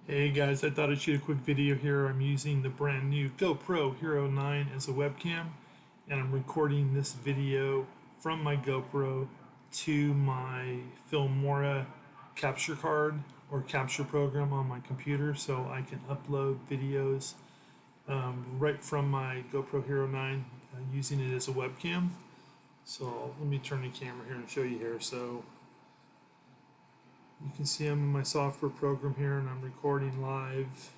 Hey guys, I thought I'd shoot a quick video here. I'm using the brand new GoPro Hero 9 as a webcam, and I'm recording this video from my GoPro to my Filmora capture card or capture program on my computer so I can upload videos right from my GoPro Hero 9 using it as a webcam. So let me turn the camera here and show you here. So you can see I'm in my software program here and I'm recording live.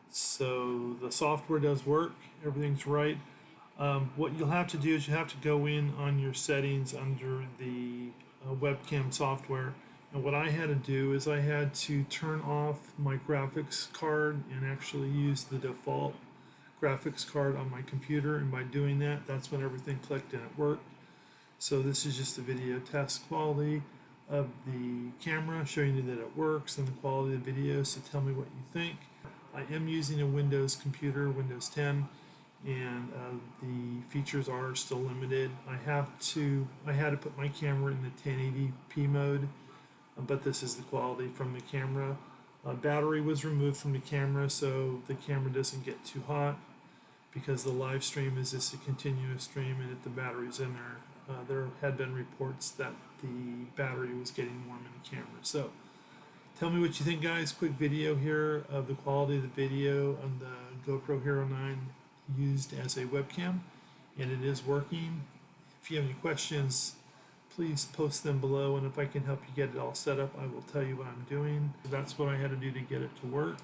So the software does work, everything's right. What you'll have to do is you have to go in on your settings under the webcam software. And what I had to do is I had to turn off my graphics card and actually use the default graphics card on my computer. And by doing that, that's when everything clicked and it worked. So this is just a video test quality of the camera, showing you that it works and the quality of the video, so tell me what you think. I am using a Windows computer, Windows 10, and the features are still limited. I had to put my camera in the 1080p mode, but this is the quality from the camera. Battery was removed from the camera so the camera doesn't get too hot, because the live stream is just a continuous stream, and if the battery's in there, there had been reports that the battery was getting warm in the camera. So tell me what you think, guys. Quick video here of the quality of the video on the GoPro Hero 9 used as a webcam, and it is working. If you have any questions, please post them below, and if I can help you get it all set up, I will tell you what I'm doing. That's what I had to do to get it to work.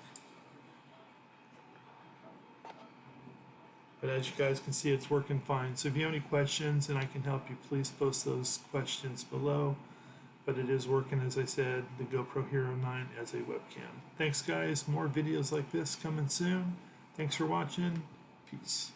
But as you guys can see, it's working fine. So if you have any questions and I can help you, please post those questions below. But it is working, as I said, the GoPro Hero 9 as a webcam. Thanks, guys. More videos like this coming soon. Thanks for watching. Peace.